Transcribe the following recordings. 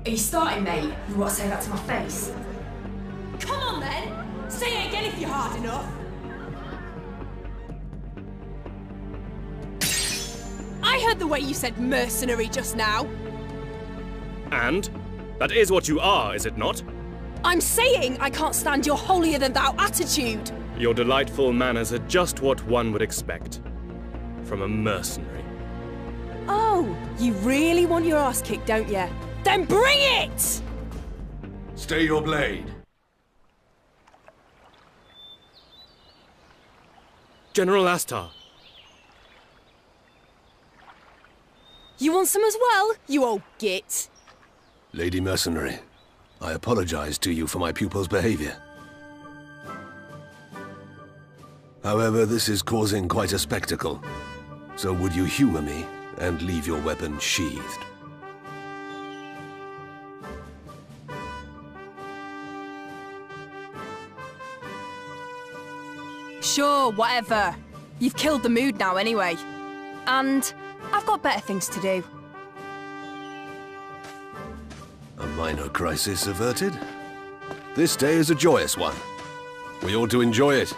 Are you starting, mate? You want to say that to my face? Come on then! Say it again if you're hard enough! I heard the way you said mercenary just now. And? That is what you are, is it not? I'm saying I can't stand your holier-than-thou attitude! Your delightful manners are just what one would expect from a mercenary. Oh, you really want your ass kicked, don't you? Then bring it! Stay your blade. General Astar. You want some as well, you old git? Lady Mercenary, I apologize to you for my pupil's behavior. However, this is causing quite a spectacle. So would you humor me and leave your weapon sheathed? Sure, whatever. You've killed the mood now anyway. And I've got better things to do. A minor crisis averted? This day is a joyous one. We ought to enjoy it.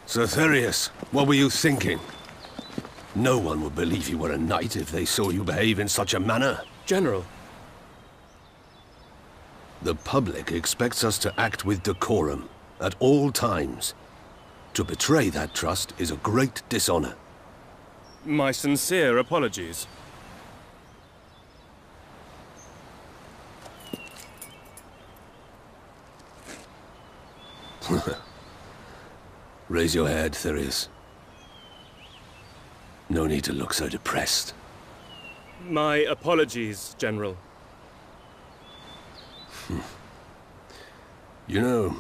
Sir Therius, what were you thinking? No one would believe you were a knight if they saw you behave in such a manner. General. The public expects us to act with decorum at all times. To betray that trust is a great dishonor. My sincere apologies. Raise your head, Therius. No need to look so depressed. My apologies, General. You know,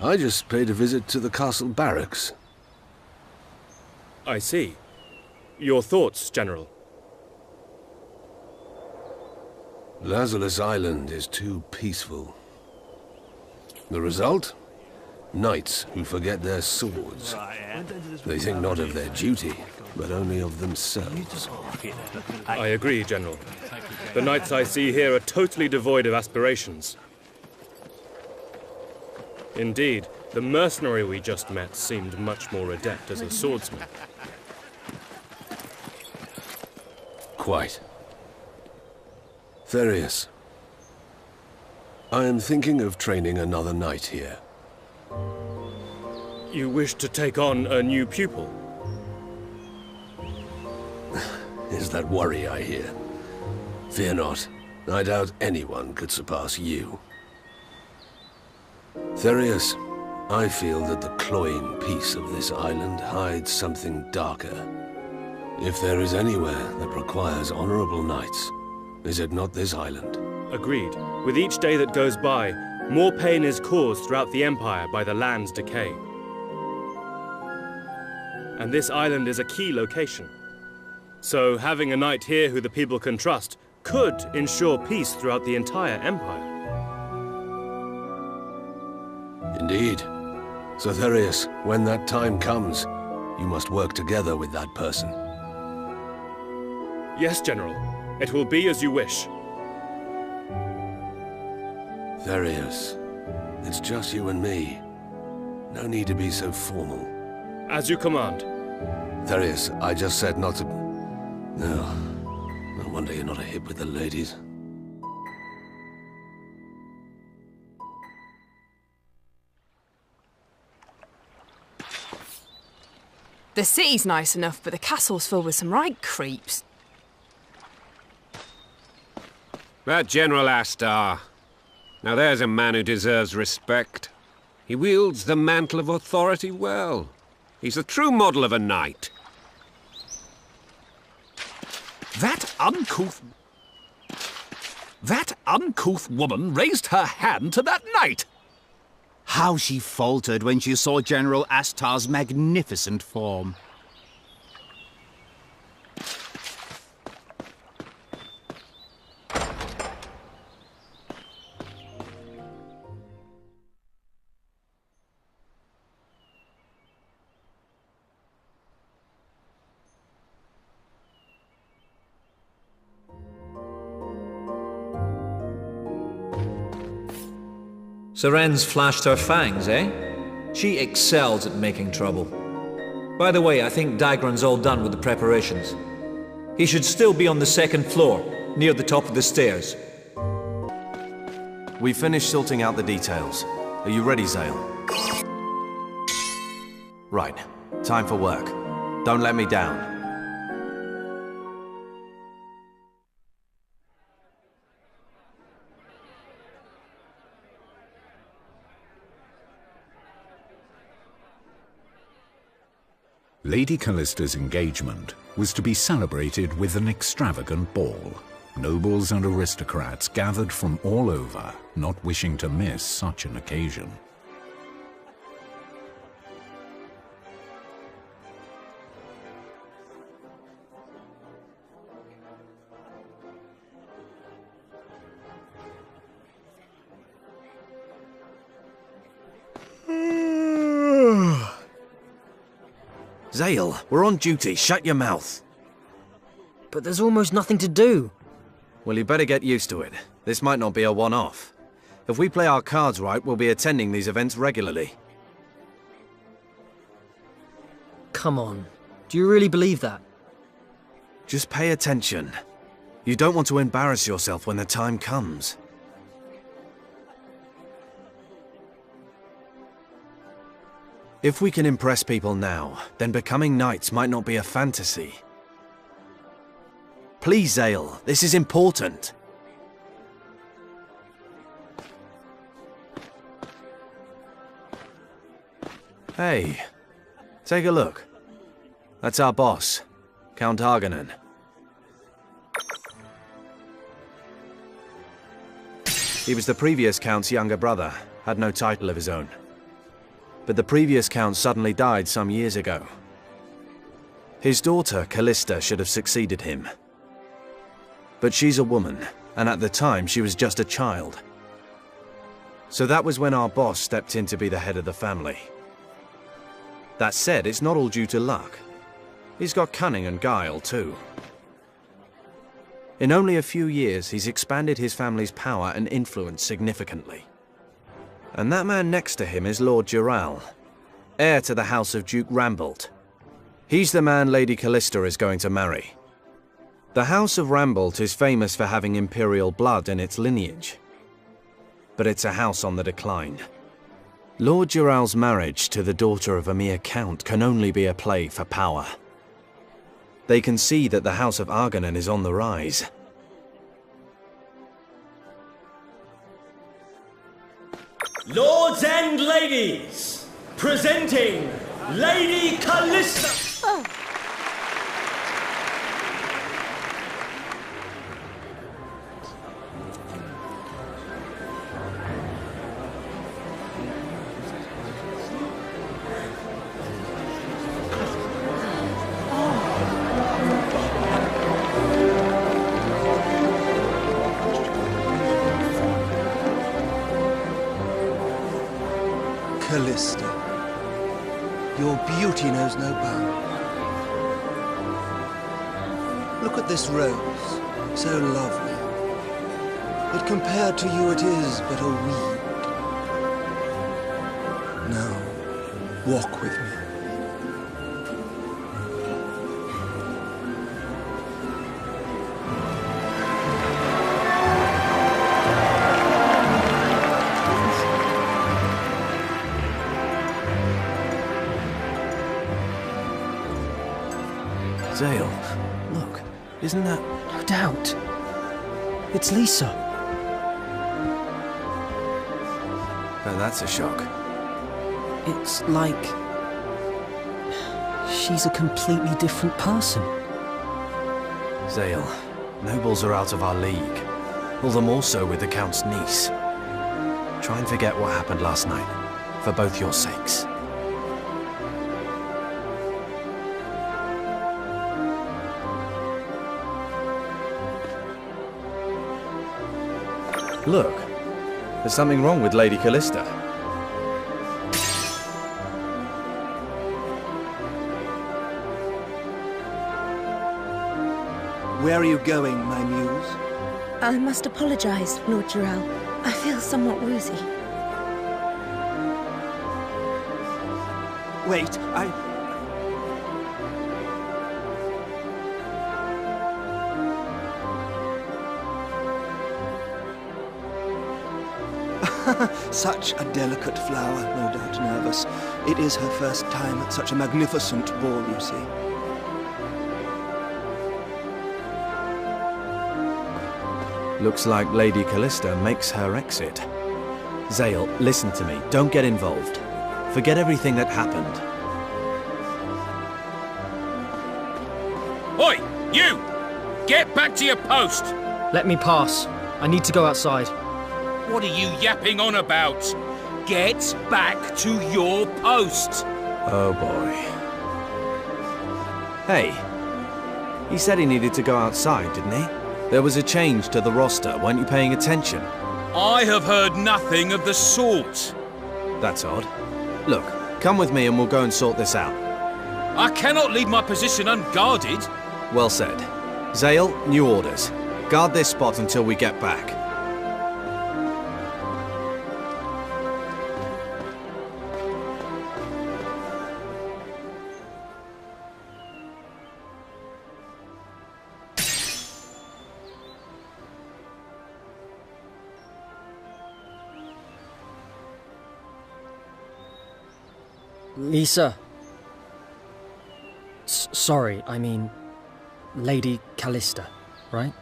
I just paid a visit to the castle barracks. I see. Your thoughts, General? Lazarus Island is too peaceful. The result? Knights who forget their swords. They think not of their duty, but only of themselves. I agree, General. The knights I see here are totally devoid of aspirations. Indeed, the mercenary we just met seemed much more adept as a swordsman. Quite. Therius, I am thinking of training another knight here. You wish to take on a new pupil? Is that worry I hear? Fear not. I doubt anyone could surpass you. Therius, I feel that the cloying peace of this island hides something darker. If there is anywhere that requires honorable knights, is it not this island? Agreed. With each day that goes by, more pain is caused throughout the Empire by the land's decay. And this island is a key location. So having a knight here who the people can trust could ensure peace throughout the entire Empire. Indeed. Sir Therius, when that time comes, you must work together with that person. Yes, General. It will be as you wish. Therius, it's just you and me. No need to be so formal. As you command. Therius, I just said not to... No wonder you're not a hit with the ladies. The city's nice enough, but the castle's filled with some right creeps. That General Astar. Now there's a man who deserves respect. He wields the mantle of authority well. He's the true model of a knight. That uncouth woman raised her hand to that knight! How she faltered when she saw General Astar's magnificent form. Seren's flashed her fangs, eh? She excels at making trouble. By the way, I think Dagran's all done with the preparations. He should still be on the second floor, near the top of the stairs. We finished sorting out the details. Are you ready, Zale? Right. Time for work. Don't let me down. Lady Callista's engagement was to be celebrated with an extravagant ball. Nobles and aristocrats gathered from all over, not wishing to miss such an occasion. Zale, we're on duty. Shut your mouth. But there's almost nothing to do. Well, you better get used to it. This might not be a one-off. If we play our cards right, we'll be attending these events regularly. Come on. Do you really believe that? Just pay attention. You don't want to embarrass yourself when the time comes. If we can impress people now, then becoming knights might not be a fantasy. Please, Zale, this is important. Hey, take a look. That's our boss, Count Argonan. He was the previous Count's younger brother, had no title of his own. But the previous Count suddenly died some years ago. His daughter, Callista, should have succeeded him. But she's a woman, and at the time she was just a child. So that was when our boss stepped in to be the head of the family. That said, it's not all due to luck. He's got cunning and guile, too. In only a few years, he's expanded his family's power and influence significantly. And that man next to him is Lord Jural, heir to the house of Duke Rambalt. He's the man Lady Callista is going to marry. The House of Rambalt is famous for having imperial blood in its lineage. But it's a house on the decline. Lord Jural's marriage to the daughter of a mere count can only be a play for power. They can see that the House of Argonan is on the rise. Lords and ladies, presenting Lady Callista! Oh. Callista, your beauty knows no bounds. Look at this rose, so lovely. But compared to you, it is but a weed. Now, walk with me. Zale, look, isn't that... No doubt. It's Lisa. Oh, that's a shock. It's like... she's a completely different person. Zale, nobles are out of our league. All the more so with the Count's niece. Try and forget what happened last night, for both your sakes. Look, there's something wrong with Lady Callista. Where are you going, my muse? I must apologize, Lord Jural. I feel somewhat woozy. Wait, Such a delicate flower, no doubt nervous. It is her first time at such a magnificent ball, you see. looks like Lady Callista makes her exit. Zale, listen to me. Don't get involved. Forget everything that happened. Oi, you! Get back to your post! Let me pass. I need to go outside. What are you yapping on about? Get back to your post! Oh boy. Hey, he said he needed to go outside, didn't he? There was a change to the roster. Weren't you paying attention? I have heard nothing of the sort. That's odd. Look, come with me and we'll go and sort this out. I cannot leave my position unguarded. Well said. Zale, new orders. Guard this spot until we get back. Lisa. Sorry, I mean... Lady Callista, right?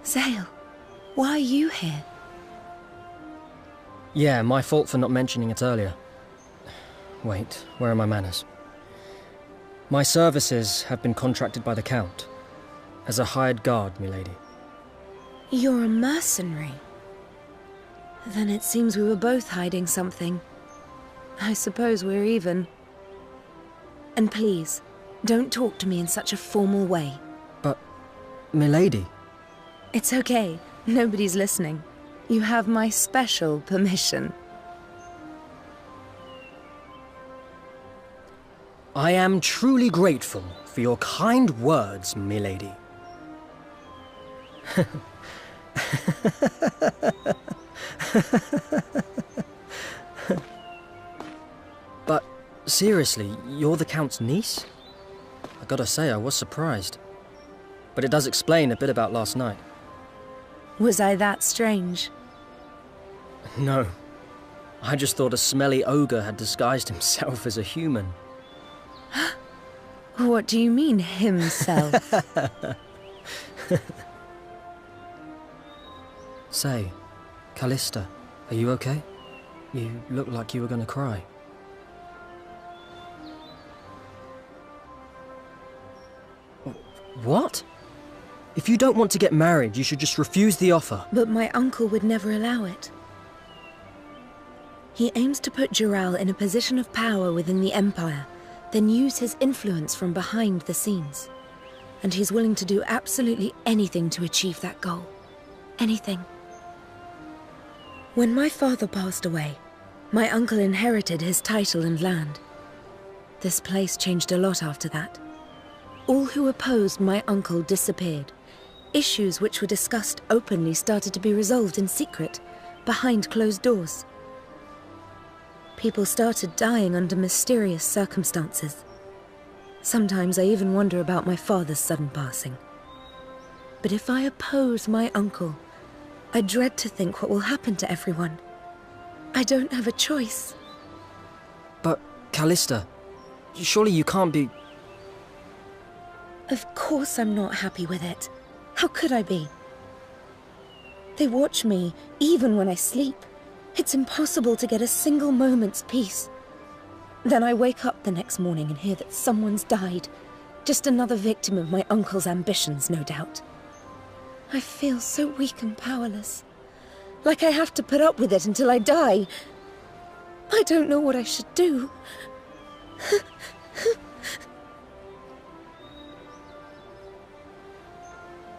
Zale, why are you here? Yeah, my fault for not mentioning it earlier. Wait, where are my manners? My services have been contracted by the Count. As a hired guard, milady. You're a mercenary. Then it seems we were both hiding something. I suppose we're even. And please, don't talk to me in such a formal way. But, milady... It's okay. Nobody's listening. You have my special permission. I am truly grateful for your kind words, milady. But, seriously, you're the Count's niece? I gotta say, I was surprised. But it does explain a bit about last night. Was I that strange? No. I just thought a smelly ogre had disguised himself as a human. What do you mean, himself? Say, Callista, are you okay? You look like you were gonna cry. What? If you don't want to get married, you should just refuse the offer. But my uncle would never allow it. He aims to put Jural in a position of power within the Empire, then use his influence from behind the scenes. And he's willing to do absolutely anything to achieve that goal. Anything. When my father passed away, my uncle inherited his title and land. This place changed a lot after that. All who opposed my uncle disappeared. Issues which were discussed openly started to be resolved in secret, behind closed doors. People started dying under mysterious circumstances. Sometimes I even wonder about my father's sudden passing. But if I oppose my uncle, I dread to think what will happen to everyone. I don't have a choice. But, Callista, surely you can't be... Of course I'm not happy with it. How could I be? They watch me, even when I sleep. It's impossible to get a single moment's peace. Then I wake up the next morning and hear that someone's died. Just another victim of my uncle's ambitions, no doubt. I feel so weak and powerless. Like I have to put up with it until I die. I don't know what I should do.